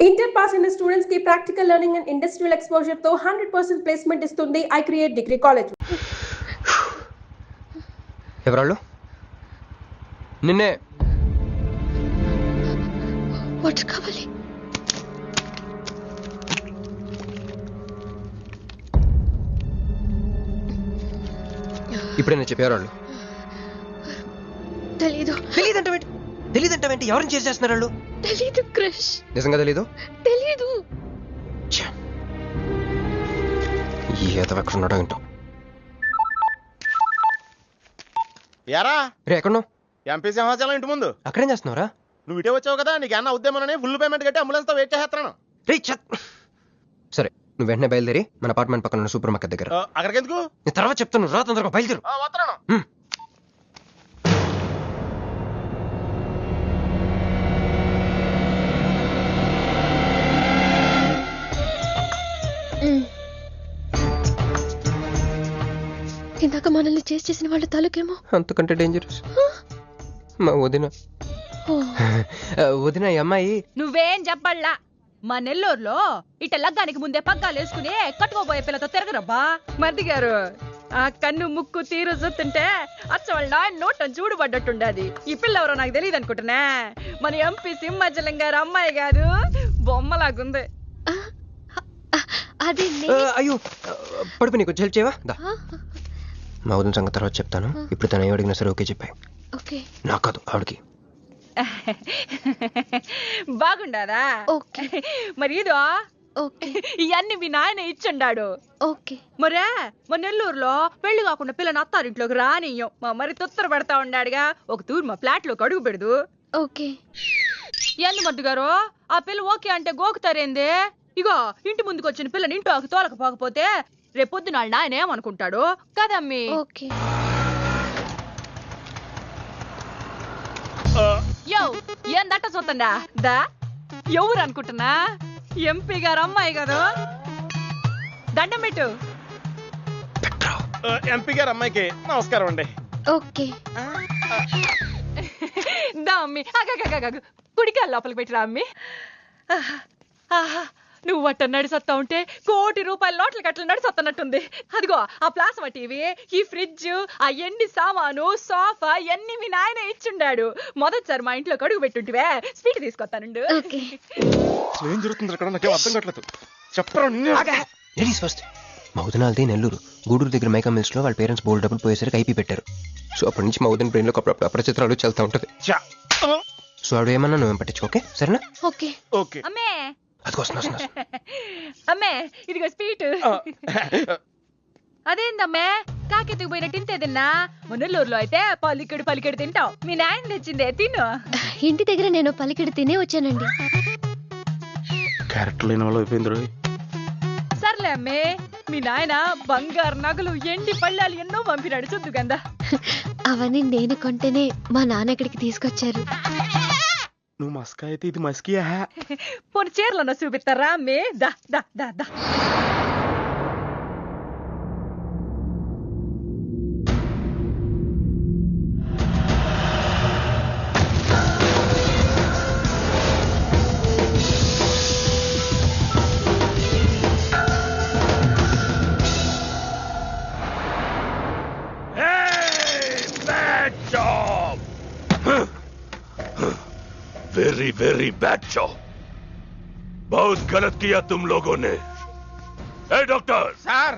Inter pass అయిన students కి practical learning and industrial exposure తో 100% ప్లేస్మెంట్ ఇస్తుంది ఐ క్రియేట్ డిగ్రీ కాలేజ్. ఎవరాళ్ళు? నిన్నే. వాటర్ కావాలి. ఇప్పుడైనా చెప్పేవాళ్ళు. తెలీదు. తెలీదంటే ఎవరిని చేసి చేస్తున్నారు వాళ్ళు? తెలీదు క్రిష్. నిజంగా తెలీదు? తెలీదు. ఈ ఏదో ఎక్కడ ఉన్నాడో ఏంటో. యారా రే ఎక్కడున్నావు? ఎంపీ సింహాచలం ఇంటి ముందు. అక్కడేం చేస్తున్నావురా? నువ్వు ఇటే వచ్చావు కదా, నీకు అన్న ఉద్యమని ఫుల్ పేమెంట్ కట్టి అంబులెన్స్ తో వెయిట్ చేస్తున్నాను. రే సరే, నువ్వు వెంటనే బయలుదేరి మన అపార్ట్మెంట్ పక్కన ఉన్న సూపర్ మార్కెట్ దగ్గర. అక్కడికి ఎందుకు? నేను తర్వాత చెప్తాను, రా తొందరగా బయలుదేరు. వస్తున్నాను. ఇందాక మనల్ని చేసిన వాళ్ళ తాలూకేమో అంతకంటే డేంజరస్. మా వదిన. వదిన ఈ అమ్మాయి. నువ్వేం చెప్పల్లా. మా నెల్లూరులో ఇట లగ్గానికి ముందే పగ్గాలు వేసుకుని కట్టుకోబోయే పిల్లతో తిరగరబ్బా. మరిది గారు, ఆ కన్ను ముక్కు తీరు చూస్తుంటే అచ్చ వాళ్ళ నోట చూడుబడ్డట్టుండది. ఈ పిల్ల ఎవరో నాకు తెలియదు అనుకుంటున్నా. మన ఎంపీ సింహాచలం గారు అమ్మాయి కాదు, బొమ్మలాగుంది. అది అయ్యో పడుపు, నీకు హెల్ప్ చేయవా? మా వదిన సంగతి తర్వాత చెప్తాను. ఇప్పుడు తను ఏ అడిగినా సరే ఓకే చెప్పాయి. ఓకే. నాకు కాదు, ఆవిడకి. బాగుండాదా? ఓకే. మరి ఇదో ఓకే. ఇవన్నీ మీ నాయన ఇచ్చుండాడు. ఓకే. మరే మా నెల్లూరులో పెళ్లి కాకుండా పిల్లని అత్తారింట్లోకి రానియ్యం. మా మరి తొత్తర పెడతా ఉండాడుగా, ఒక తూరు మా ఫ్లాట్ లోకి అడుగు పెడదు. ఓకే. ఎందు మద్దు గారు, ఆ పిల్ల ఓకే అంటే గోకుతారేంది? ఇగో ఇంటి ముందుకు వచ్చిన పిల్లని ఇంటి తోలకపోకపోతే రేపొద్దున నాయన ఏమనుకుంటాడు కదమ్మీ? ఓకే. యో ఏందట్ట చూతండా దా, ఎవరు అనుకుంటున్నా? ఎంపీ గారు అమ్మాయి కదా. దండం పెట్టు. ఎంపీ గారు అమ్మాయికి నమస్కారం అండి. ఓకే. దా అమ్మి, కుడికాయ లోపలికి పెట్టిరా అమ్మి. నువ్వు అట్ట నడిసొత్తా ఉంటే ₹1 కోటి నోట్ల కట్టలు నడిసొత్తనట్టుంది. అదిగో ఆ ప్లాస్మా టీవీ, ఈ ఫ్రిడ్జ్, ఆ ఎండి సామాను, సోఫా ఎన్ని మీ నాయన ఇచ్చుండాడు. మొదటిసారి మా ఇంట్లో అడుగు పెట్టుంటివే, స్వీట్ తీసుకొస్తానుండు. ఏం జరుగుతుంది అక్కడ? నాకేం అర్థం కావట్లేదు. చెప్పరా. మా వదినాలది నెల్లూరు. గూడూరు దగ్గర మైకా మిల్స్ లో వాళ్ళ పేరెంట్స్ బోల్డ్ డబ్బులు పోయేసరికి ఐపీ పెట్టారు. సో అప్పటి నుంచి మా వదిన బ్రెయిన్ లో అప్పుడప్పుడు అపరిచిత్రాలు చల్తా ఉంటది. సో ఆవిడ ఏమన్నా నువ్వేం పట్టించు. ఓకే సరేనా? ఓకే. ఓకే. అమ్మే అదిగో అమ్మే, ఇదిగో స్వీట్. అదేందమ్మే కాకెత్తుకు పోయినట్టు ఇంతే తిన్నా? మున్నెల్లూరులో అయితే పలికెడు తింటావు. మీ నాయన తెచ్చిందే తిను. ఇంటి దగ్గర నేను పలికిడి తినే వచ్చానండి. క్యారెక్టర్ లేని వాళ్ళు అయిపోయింది. సర్లే అమ్మే, మీ నాయన బంగారు నగలు, ఎండి పళ్ళాలు ఎన్నో పంపినాడు చూద్దు గందా. అవన్నీ నేను కొంటేనే మా నాన్న ఇక్కడికి తీసుకొచ్చారు. నువ్వు మస్కా అయితే ఇది మస్కియా? పోనీ చీరలన్నా చూపిస్తారా అమ్మే? దా దా దా దా. Very very bad job. बहुत गलत किया तुम लोगों ने. ए डॉक्टर సార్,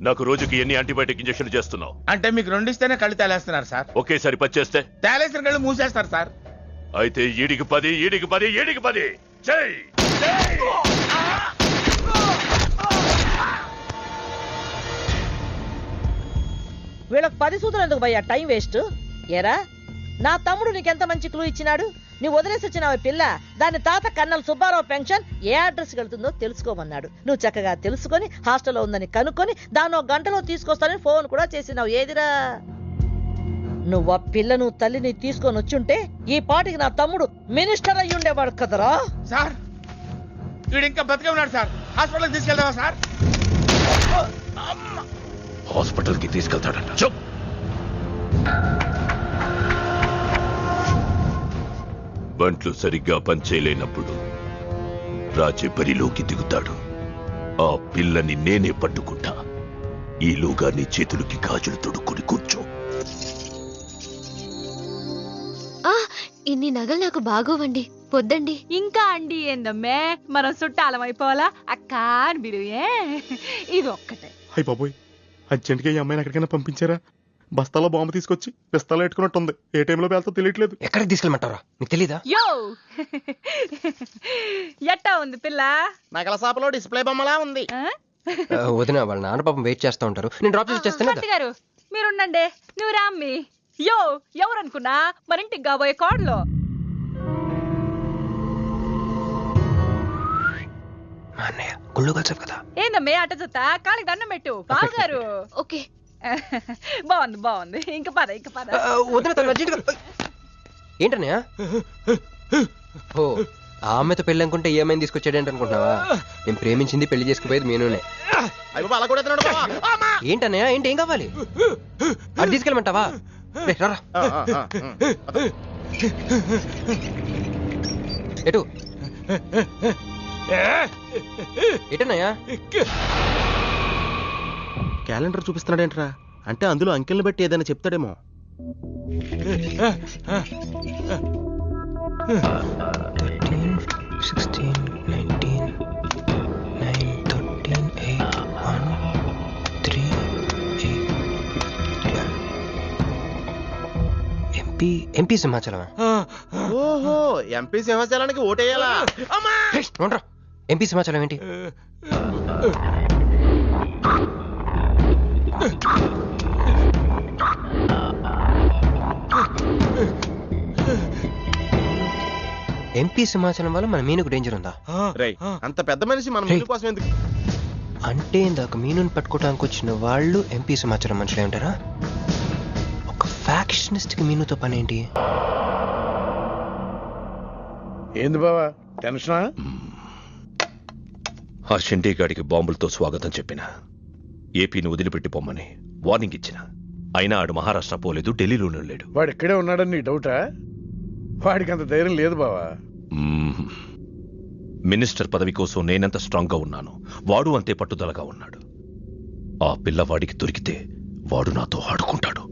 నాకు రోజుకి ఎన్ని యాంటీబయాటిక్ ఇంజెక్షన్లు చేస్తున్నావు? అంటే మీకు 2 ఇస్తేనే కళ్ళు తేలేస్తున్నారు సార్. ఒకేసారి 10 చేస్తే తేలేసిన కళ్ళు మూసేస్తారు సార్. అయితే ఈడికి 10 చెయ్. వీళ్ళకి 10 సూత్రం ఎందుకు భయ్యా, టైం వేస్ట్. ఏరా, నా తమ్ముడు నీకెంత మంచి క్లూ ఇచ్చినాడు. నీ వదిలేసి వచ్చిన పిల్ల దాని తాత కన్నల సుబ్బారావు పెన్షన్ ఏ అడ్రస్ వెళ్తుందో తెలుసుకోమన్నాడు. నువ్వు చక్కగా తెలుసుకొని హాస్టల్లో ఉందని కనుక్కొని దాన్ని 1 గంటలో తీసుకొస్తానని ఫోన్ కూడా చేసినావు. ఏదిరా, నువ్వు ఆ పిల్లను తల్లిని తీసుకొని వచ్చుంటే ఈ పాటికి నా తమ్ముడు మినిస్టర్ అయ్యి ఉండేవాడు కదరా. సార్, వీడు ఇంకా బతికే ఉన్నాడు సార్. హాస్పిటల్కి తీసుకెళ్దామా సార్? హాస్పిటల్ కి తీసుకెళ్తాడంట. చెప్. బంట్లు సరిగ్గా పనిచేయలేనప్పుడు రాజే బరిలోకి దిగుతాడు. ఆ పిల్లని నేనే పట్టుకుంటా. ఈలోగా నీ చేతులకి గాజులు తొడుక్కుని కూర్చో. ఇన్ని నగలు నాకు బాగోవండి, పొద్దండి. ఇంకా అండి ఏందమ్మే, మనం చుట్టాలం అయిపోవాలా? అక్క అని బిలువే. ఇది ఒక్కటే. అయ్యి బాబోయ్, అర్జెంట్గా ఈ అమ్మాయిని ఎక్కడికైనా పంపించారా? బస్తాలో బాంబు తీసుకొచ్చి పిస్తాలో పెట్టుకున్నట్టుంది. ఏ టైంలో వెళ్తా తెలియట్లేదు. ఎక్కడికి తీసుకెళ్ళమంటారా? నీకు తెలీదా? యో ఎట్టా ఉంది పిల్ల? నగల షాపులో డిస్ప్లే బొమ్మలా ఉంది. వదిన వాళ్ళ నాన్న పాపం వెయిట్ చేస్తూ ఉంటారు. నేను డ్రాప్ చేసి చేస్తాను. గారు మీరుండండి, నువ్వు రామ్మి. యో ఎవరనుకున్నా మరింటికి కాబోయే కోడలో. అన్నయ్య గుళ్ళు కలిసావు కదా. ఏందమ్మే అట్ట చూస్తా? కాళ్ళకి దండం పెట్టు బావగారు. ఓకే, బాగుంది బాగుంది. ఇంకా పద ఇంకా పద. వదిన తను అర్జెంట్గా. ఏంటన్నయ్య? ఓ ఆ అమ్మాయితో పెళ్ళి అనుకుంటే ఈ అమ్మాయిని తీసుకొచ్చాడేంటి అనుకుంటున్నావా? నేను ప్రేమించింది పెళ్లి చేసుకుపోయేది మీనునే. ఏంటన్నయ్య? ఏంటి? ఏం కావాలి? అది తీసుకెళ్ళమంటావా? రారా. ఎటు ఎటన్నయ్యా? క్యాలెండర్ చూపిస్తున్నాడేంట్రా? అంటే అందులో అంకెల్ని బట్టి ఏదైనా చెప్తాడేమో. 16, 19, 9, 13, 8, 1, 3, 8. ఎంపీ సింహాచలం. ఓహో, ఎంపీ సింహాచలానికి ఓటేయాలా? ఎంపీ సింహాచలం ఏంటి? ఎంపీ సింహాచలం వల్ల మన మీనుకు డేంజర్ ఉందా? అంత పెద్ద మనిషి మన మీను కోసం ఎందుకు? అంటే ఇందాక మీనుని పట్టుకోవడానికి వచ్చిన వాళ్ళు ఎంపీ సింహాచలం మనుషులే ఉంటారా? ఒక ఫ్యాక్షనిస్ట్ కి మీనుతో పని ఏంటి? ఏంది బావా టెన్షనా? ఆ షిండే గాడికి బాంబులతో స్వాగతం చెప్పిన, ఏపీని వదిలిపెట్టి పొమ్మని వార్నింగ్ ఇచ్చిన. అయినా ఆడు మహారాష్ట్ర పోలేదు, ఢిల్లీలోనే లేడు. వాడు ఇక్కడే ఉన్నాడని నీ డౌటా? వాడికి అంత ధైర్యం లేదు బావా. మినిస్టర్ పదవి కోసం నేనెంత స్ట్రాంగ్ గా ఉన్నాను, వాడు అంతే పట్టుదలగా ఉన్నాడు. ఆ పిల్లవాడికి దొరికితే వాడు నాతో ఆడుకుంటాడు.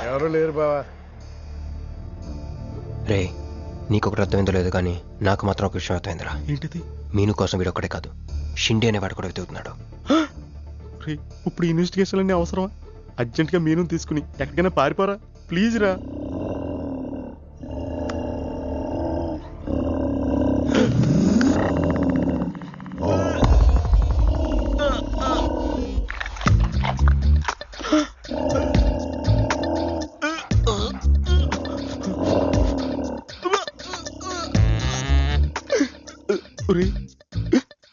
ఎవరు లేరు బావా. రే నీకొకటి అర్థమైందో లేదు కానీ నాకు మాత్రం ఒక విషయం అర్థమైందిరా. ఏంటిది? మీను కోసం వీడు ఒక్కడే కాదు, షిండే అనే వాడు కూడా వెతుకుతున్నాడు. ఇప్పుడు ఇన్వెస్టిగేషన్ అన్నీ అవసరమా? అర్జెంట్గా మీను తీసుకుని ఎక్కడికైనా పారిపోరా ప్లీజ్ రా.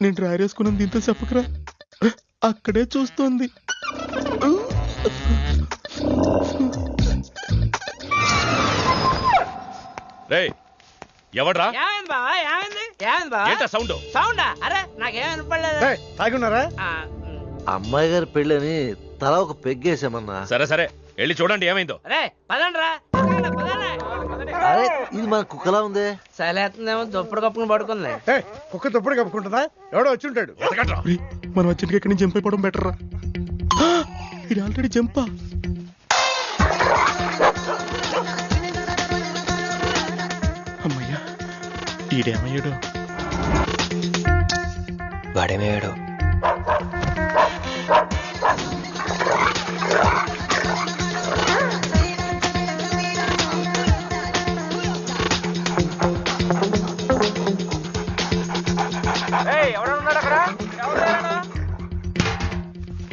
నేను డ్రైరేసుకున్నాను దీంతో చెప్పకరా, అక్కడే చూస్తోంది. ఎవడ్రా సౌండా? అరే నాకేం వినపడలేదు. తాగున్నారా? అమ్మాయి గారి పెళ్ళని తల ఒక పెగ్గేసామన్నా. సరే సరే వెళ్ళి చూడండి ఏమైందో. అరే పదండ్రా. అరే ఇది మన కుక్కలా ఉంది. సలేతుందేమో దుప్పుడు కప్పుకుని పడుకుంది. కుక్క దుప్పుడు కప్పుకుంటుందా? ఎవడో వచ్చి ఉంటాడు. మనం అర్జెంట్గా ఇక్కడి నుంచి జంప్ అయిపోవడం బెటర్ రా. ఇది ఆల్రెడీ జంపా. అమ్మయ్యా, ఈడేమయ్యాడు? వాడేమయ్యాడు?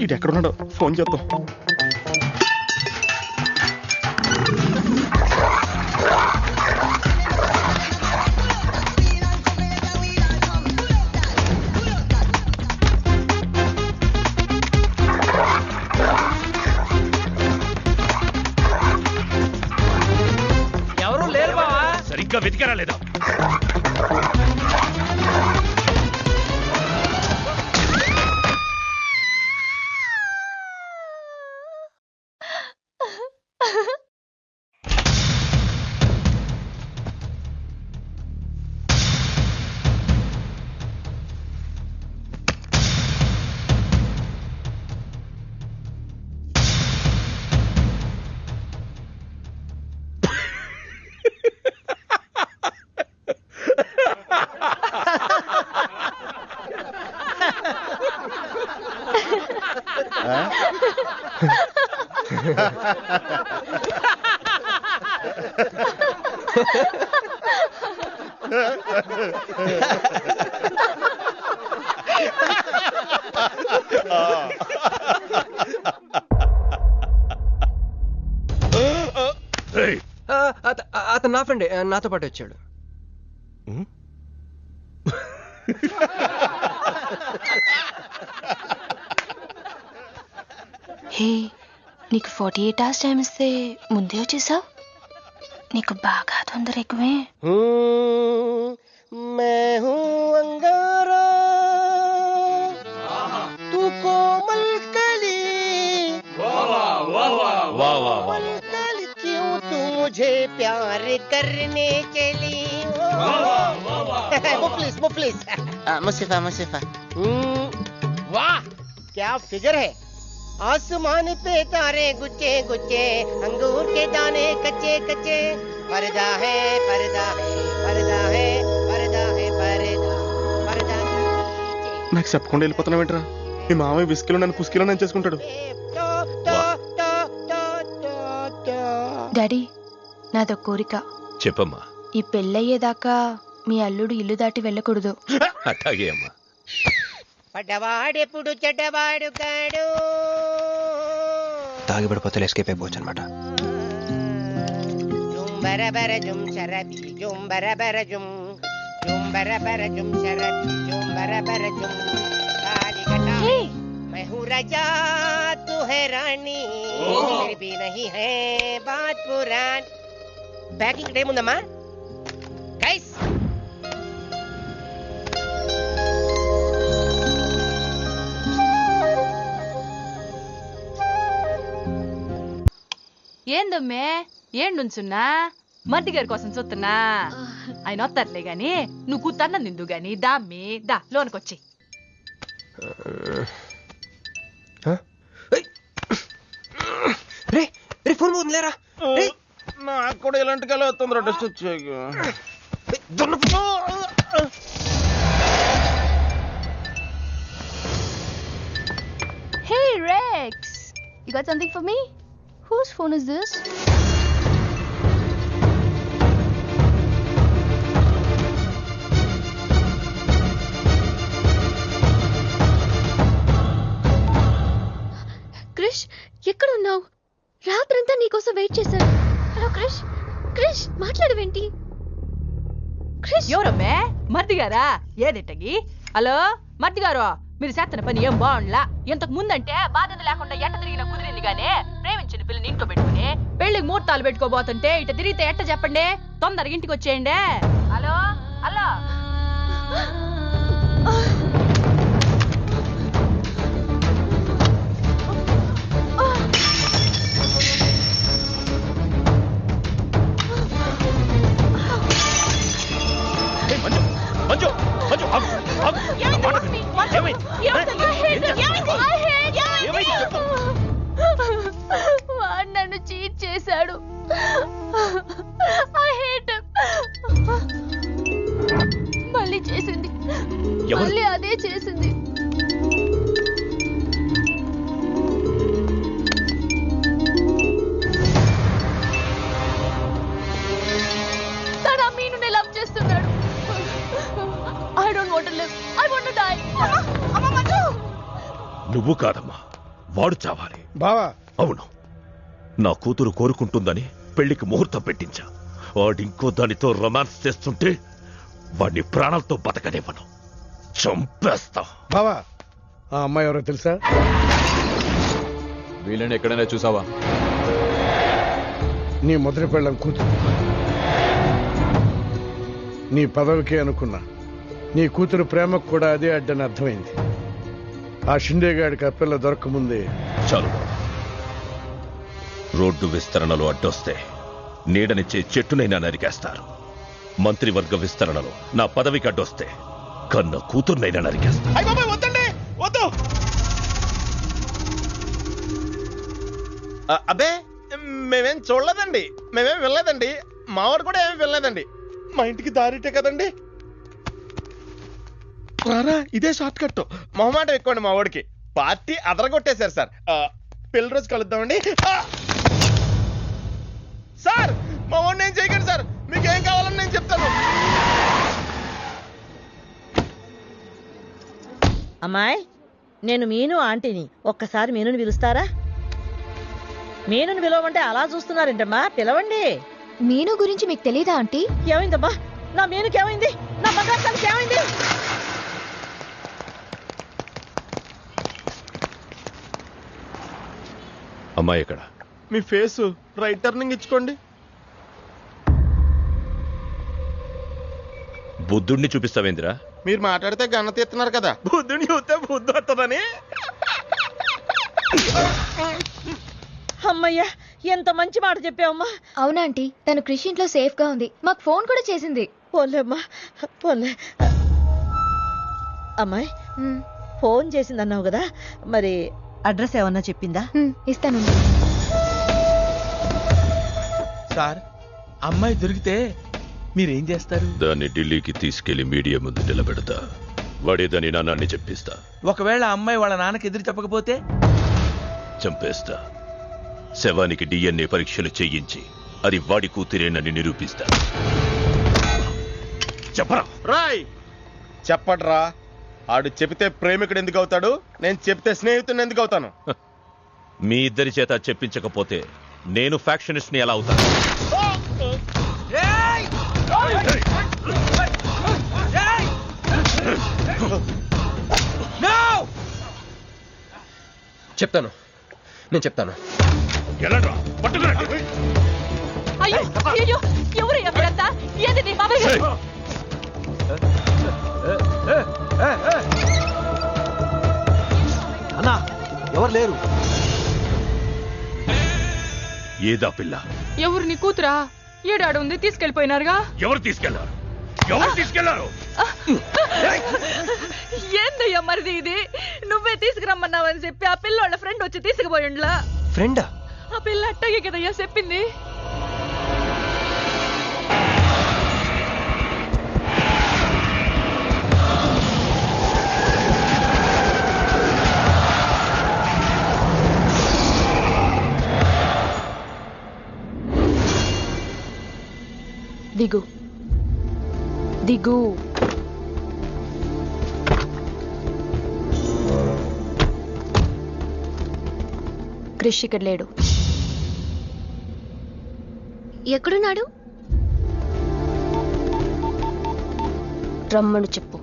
ఇది ఎక్కడున్నాడో ఫోన్ చేద్దాం. ఎవరు లేరు బావా. సరిగ్గా వెతికారా లేదా? అతను నా ఫ్రెండే, నాతో పాటు వచ్చాడు. హే, నీకు 48 hours టైం ఇస్తే ముందే వచ్చేసావు. నీకు బాగా తొందర ఎక్కువే. मैं हूँ अंगारा तू कोमल कली कोमल कली क्यों तू मुझे प्यार करने चली मुफलिस मुसीफा वाह क्या फिगर है. आसमान पे तारे गुच्चे गुच्चे अंगूर के दाने कच्चे कच्चे पर्दा है पर्दा है पर्दा है पर्दा है पर्दा पर्दा. నాకు చెప్పకుండా వెళ్ళిపోతున్నావు ఏంట్రా? మీ మామయ్య విస్కిలో నన్ను పుస్కిలో నన్ను చేసుకుంటాడు. డాడీ, నాదో కోరిక. చెప్పమ్మా. ఈ పెళ్ళయ్యేదాకా మీ అల్లుడు ఇల్లు దాటి వెళ్ళకూడదు. అట్లాగే అమ్మా. పడ్డవాడెప్పుడు చెడ్డవాడు కాడు. తాగిపడిపోతే ఎస్కేప్ అయిపోవచ్చు అనమాట. జుంబరబర జుం శరబి జుంబరబర జుం జుంబరబర జుం శరబి జుంబరబర జుం కాలికటా. मैं हूँ राजा तू है रानी फिर भी नहीं है बात पुरानी. ప్యాకింగ్ టైం ఉందమ్మా. గైస్ ఏందమ్మే ఏం నుంచున్నా? మర్ది గారి కోసం చూస్తున్నా. ఆయన వస్తారులే గాని నువ్వు కూతన్న నిందు గాని దామ్మి దా లోనకొచ్చి. రే రే ఫోన్ పోతుందిలేరా. నాకు కూడా ఇలాంటి కళ వస్తుందిరా టెస్ట్ వచ్చాక. Hey Rex, you got something for me? Whose phone is this? Krish, ఎక్కడ ఉన్నావు? రాత్రంతా నీకోసం వెయిట్ చేశాను. హలో క్రిష్, క్రిష్ మాట్లాడవేంటి? క్రిష్ ఎవరమ్మే? మర్ది గారా? ఏదిట్టగి? హలో మర్ది గారు, మీరు చేస్తున్న పని ఏం బాగుండలా. ఇంతకు ముందంటే బాధ్యత లేకుండా ఎట్ట తిరిగిన కుదిరింది గానే ప్రేమించిన పిల్లని ఇంట్లో పెట్టుకుని పెళ్లికి ముహూర్తాలు పెట్టుకోబోతుంటే ఇట తిరిగితే ఎట్ట చెప్పండి? తొందరగా ఇంటికి వచ్చేయండి. Hello hello. వాడు నన్ను చీట్ చేశాడు. I hate him. మళ్ళీ చేసింది, మళ్ళీ అదే చేసింది. తన మీనుని లవ్ చేస్తున్నాడు. I don't want to live. I want to die. నువ్వు కాదమ్మా, వాడు చావాలి. బావా. అవును, నా కూతురు కోరుకుంటుందని పెళ్లికి ముహూర్తం పెట్టించా. వాడింకో దానితో రొమాన్స్ చేస్తుంటే వాడిని ప్రాణాలతో బతకనివ్వను, చంపేస్తా. బావా, ఆ అమ్మాయి ఎవరో తెలుసా? వీళ్ళని ఎక్కడైనా చూసావా? నీ మొదటి పెళ్ళం కూతురు. నీ పదవికి అనుకున్నా, నీ కూతురు ప్రేమకు కూడా అదే అడ్డని అర్థమైంది. ఆ షిండేగాడికి ఆ పిల్ల దొరకముందే. చాలు, రోడ్డు విస్తరణలో అడ్డొస్తే నీడనిచ్చే చెట్టునైనా నరికేస్తారు. మంత్రివర్గ విస్తరణలో నా పదవికి అడ్డొస్తే కన్న కూతుర్నైనా నరికేస్తారు. వద్దండి, వద్దు. అబ్బే, మేమేం చూడలేదండి, మేమేం వెళ్ళలేదండి. మావాడు కూడా ఏమీ వెళ్ళలేదండి. మా ఇంటికి దారిటే కదండి. రారా, ఇదే షార్ట్ కట్. మొహమాటం ఎక్కువండి మా వాడికి. పార్టీ అదరగొట్టేశారు సార్. పెళ్లి రోజు కలుద్దామండి. సార్ మా వాడిని ఏం చేయకండి సార్, మీకు ఏం కావాలని నేను చెప్తాను. అమ్మాయి, నేను మీను ఆంటీని. ఒక్కసారి మీనుని పిలుస్తారా? మీనుని పిలవమంటే అలా చూస్తున్నారేంటమ్మా, పిలవండి. మీను గురించి మీకు తెలీదా ఆంటీ? ఏమైందమ్మా? నా మీనుకి ఏమైంది? నా బంగారు తల్లికి ఏమైంది? అమ్మాయి ఎక్కడ? మీ ఫేస్ రైట్ టర్నింగ్ ఇచ్చుకోండి. బుద్ధుడిని చూపిస్తావేంద్రా? మీరు మాట్లాడితే గన్న తీస్తున్నారు కదా, బుద్ధుని చూస్తే బుద్ధి వస్తుందని. అమ్మయ్యా, ఎంత మంచి మాట చెప్పావమ్మా. అవునా ఆంటీ, తను క్రిష్ ఇంట్లో సేఫ్ గా ఉంది. మాకు ఫోన్ కూడా చేసింది. పోన్లేమ్మా, పోన్లే. అమ్మాయి, ఫోన్ చేసిందన్నావు కదా, మరి అడ్రస్ ఏమన్నా చెప్పిందా? ఇస్తాను సార్. అమ్మాయి దొరికితే మీరేం చేస్తారు? దాన్ని ఢిల్లీకి తీసుకెళ్లి మీడియా ముందు నిలబెడతా. వాడేదని నాన్నని చెప్పిస్తా. ఒకవేళ అమ్మాయి వాళ్ళ నాన్నకి ఎదురు చెప్పకపోతే చంపేస్తా. శవానికి DNA పరీక్షలు చేయించి అది వాడి కూతురేనని నిరూపిస్తా. చెప్పరా? రాయ్ చెప్పడ్రా. ఆడు చెబితే ప్రేమికుడు ఎందుకు అవుతాడు, నేను చెప్తే స్నేహితుడిని ఎందుకు అవుతాను? మీ ఇద్దరి చేత చెప్పించకపోతే నేను ఫ్యాక్షనిస్ట్ ని ఎలా అవుతాను? చెప్తాను, నేను చెప్తాను. అయ్యో అయ్యో, ఎవరు ఎవరంతా? ఏది నీ బాబాయ్ గారు? అన్నా, ఎవరు లేరు. ఏదా పిల్ల? ఎవరు నీ కూతురా? ఏడాడు ఉంది, తీసుకెళ్లిపోయినారుగా. ఎవరు తీసుకెళ్లారు? ఎవరు తీసుకెళ్లారు? ఏందయ్యా మరిది ఇది? నువ్వే తీసుకురమ్మన్నావని చెప్పి ఆ పిల్లోళ్ళ ఫ్రెండ్ వచ్చి తీసుకుపోయిండ్లా. ఫ్రెండా? ఆ పిల్ల అట్టగే కదయ్యా చెప్పింది. దిగు దిగు. క్రిష్ ఇక్కడ లేడు. ఎక్కడున్నాడు? రమ్మను చెప్పు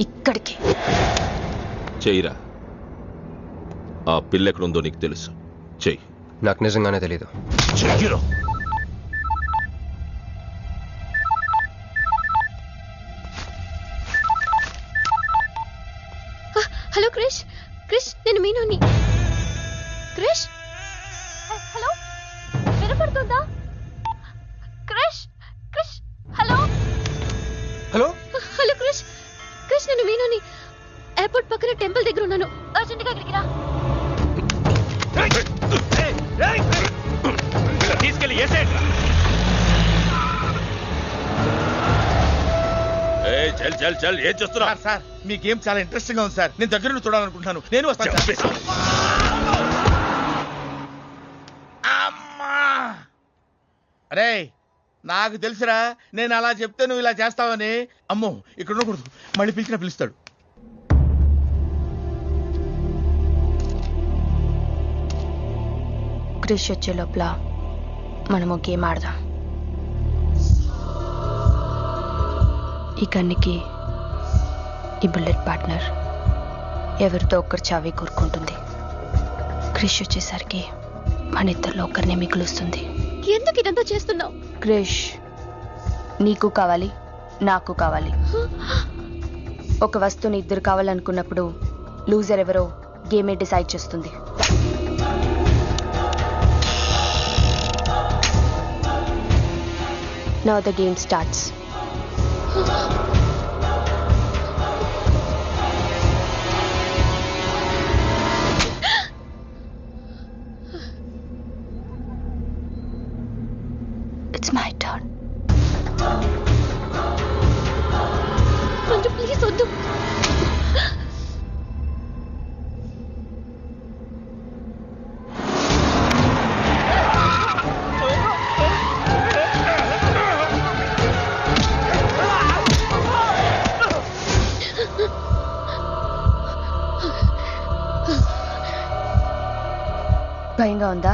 ఇక్కడికి. చెయ్యిరా. ఆ పిల్ల ఎక్కడుందో నీకు తెలుసు. చెయ్యి. నాకు నిజంగానే తెలీదు. చెయ్యిరా. హలో క్రిష్, క్రిష్ నేను మీనుని. క్రిష్, హలో, వినపడుతుందా? Krish, Krish, hello hello hello Krish, Krish నేను మీనుని. ఎయిర్పోర్ట్ పక్కన టెంపుల్ దగ్గర ఉన్నాను. అర్జెంటుగా ఇక్కడికి రా. తీసుకెళ్ళి ఏసేయండి. చల్ చల్ చల్, ఏం చేస్తున్నా? సార్, మీ గేమ్ చాలా ఇంట్రెస్టింగ్ గా ఉంది సార్. నేను దగ్గర నుండి చూడాలనుకుంటున్నాను. నేను వస్తాను. అమ్మా! అరే, నాకు తెలుసురా, నేను అలా చెప్తే నువ్వు ఇలా చేస్తావని. అమ్మో, ఇక్కడ ఉండకూడదు. మళ్ళీ పిలిచినా పిలుస్తాడు. క్రిష్ వచ్చే లోపల మనము గేమ్ ఆడదాం. ఈ గన్నికి ఈ బుల్లెట్ పార్ట్నర్ ఎవరితో ఒక్కరు చావే కోరుకుంటుంది. క్రిష్ వచ్చేసరికి మన ఇద్దరిలో ఒక్కరినే మిగులుస్తుంది. ఎందుకు ఇదంతా చేస్తున్నావు? క్రిష్ నీకు కావాలి, నాకు కావాలి. ఒక వస్తువుని ఇద్దరు కావాలనుకున్నప్పుడు లూజర్ ఎవరో గేమే డిసైడ్ చేస్తుంది. Now the game starts. It's my turn. Manju please వద్దు. భయంగా ఉందా?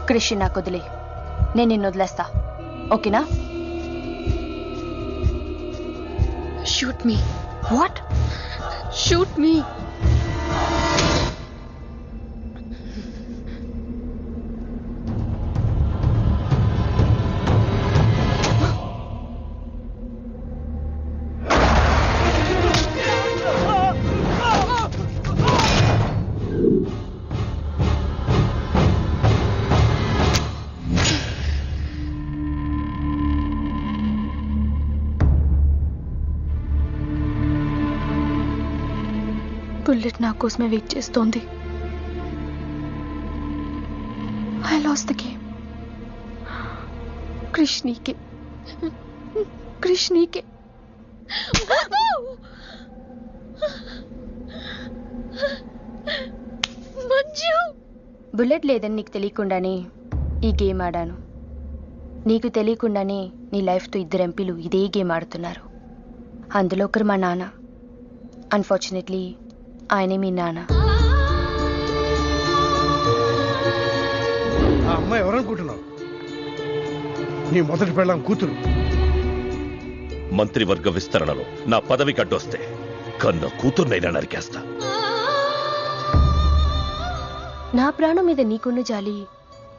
క్రిష్ నాకు వదిలే, నేను నిన్ను వదిలేస్తా, ఓకేనా? Shoot me. What? Shoot me. Bullet నా కోసమే వెయిట్ చేస్తోంది. I lost the game. Krish నీకే, క్రిష్ నీకే. బుల్లెట్ లేదని నీకు తెలియకుండానే ఈ గేమ్ ఆడాను. నీకు తెలియకుండానే నీ లైఫ్తో 2 ఎంపీలు ఇదే గేమ్ ఆడుతున్నారు. అందులో ఒకరు మా నాన్న. అన్ఫార్చునేట్లీ ఆయనే మీ నాన్న. ఆ అమ్మాయి ఎవరనుకుంటున్నావు? నీ మొదటి పెళ్ళాం కూతురు. మంత్రివర్గ విస్తరణలో నా పదవికి అడ్డొస్తే కన్న కూతుర్నైనా నరికేస్తా. నా ప్రాణం మీద నీకున్న జాలి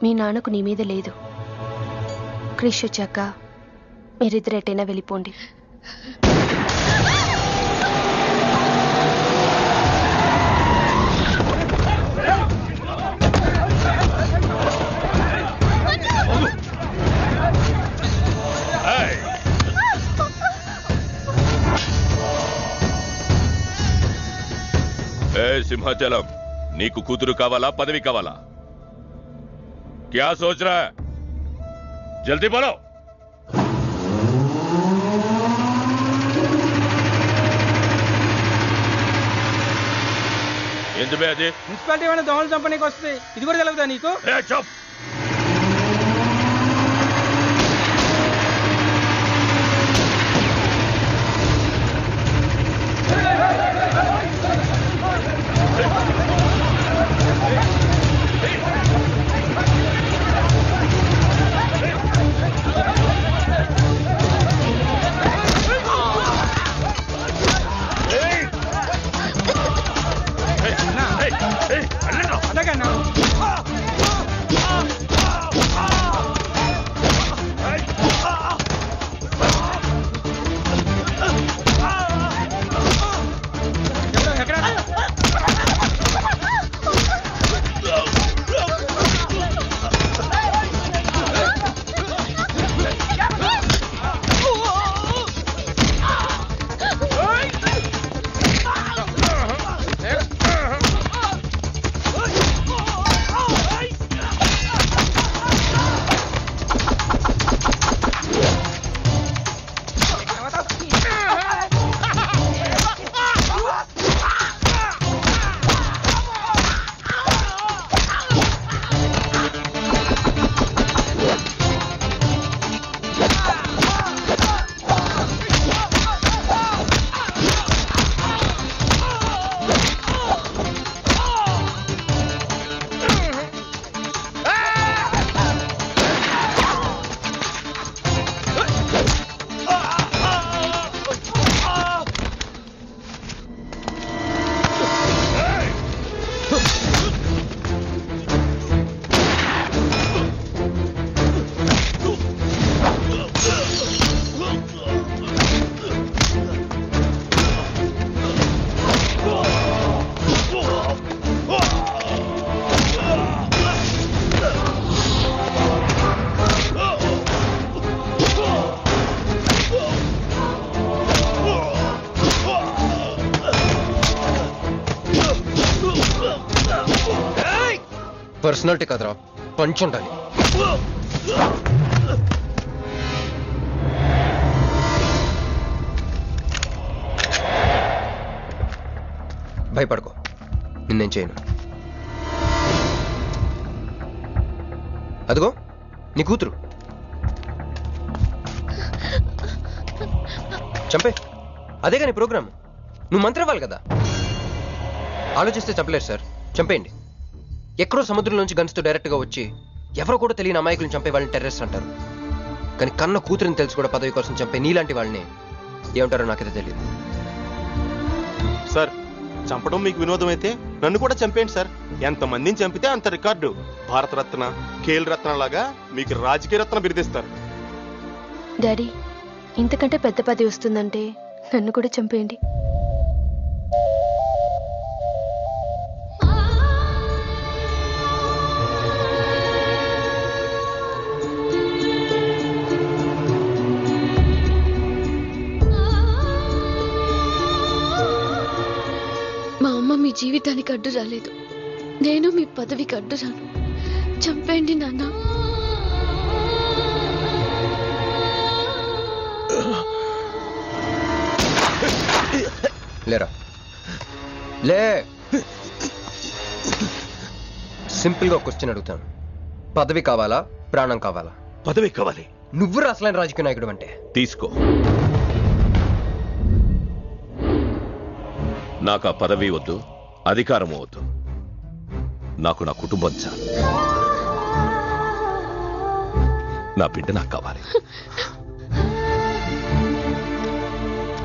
మీ నాన్నకు నీ మీద లేదు. క్రిష్ వచ్చాక మీరిద్దరు ఎటైనా వెళ్ళిపోండి. సింహాచలం, నీకు కూతురు కావాలా, పదవి కావాలా? క్యా సోచ్ రా? జల్దీ బోలో. ఎందుకు అది? మున్సిపాలిటీ ఏమైనా దోమలు చంపనీకి వస్తుంది, ఇది కూడా తెలుగుదా నీకు? చప్. పర్సనాలిటీ కదరా, పంచ్ ఉండాలి. భయపడుకో, నిన్నేం చేయను. అదిగో నీ కూతురు, చంపే. అదే కానీ ప్రోగ్రామ్. నువ్వు మంత్రి అవ్వాలి కదా. ఆలోచిస్తే చంపలేరు సార్, చంపేయండి. ఎక్కడో సముద్రంలోంచి గన్స్తో డైరెక్ట్గా వచ్చి ఎవరో కూడా తెలియని అమాయకులను చంపే వాళ్ళని టెర్రరిస్ట్ అంటారు. కానీ కన్న కూతురిని తెలుసు కూడా పదవి కోసం చంపే నీలాంటి వాళ్ళని ఏమంటారో నాకైతే తెలియదు. సార్ చంపడం మీకు వినోదం అయితే నన్ను కూడా చంపేయండి సార్. ఎంతమందిని చంపితే అంత రికార్డు. భారతరత్న, ఖేల్ రత్న లాగా మీకు రాజకీయ రత్న బిరుదిస్తారు. డాడీ, ఇంతకంటే పెద్ద పదవి వస్తుందంటే నన్ను కూడా చంపేయండి. మా అమ్మ మీ జీవితానికి అడ్డు రాలేదు, నేను మీ పదవికి అడ్డు రాను. చంపేయండి నాన్న. లేరా లే. సింపుల్ గా క్వశ్చన్ అడుగుతాను, పదవి కావాలా ప్రాణం కావాలా? పదవి కావాలి. నువ్వు అసలైన రాజకీయ నాయకుడు అంటే తీసుకో. నాకు ఆ పదవి వద్దు, అధికారం వద్దు. నాకు నా కుటుంబం చాలు. నా బిడ్డ నాకు కావాలి.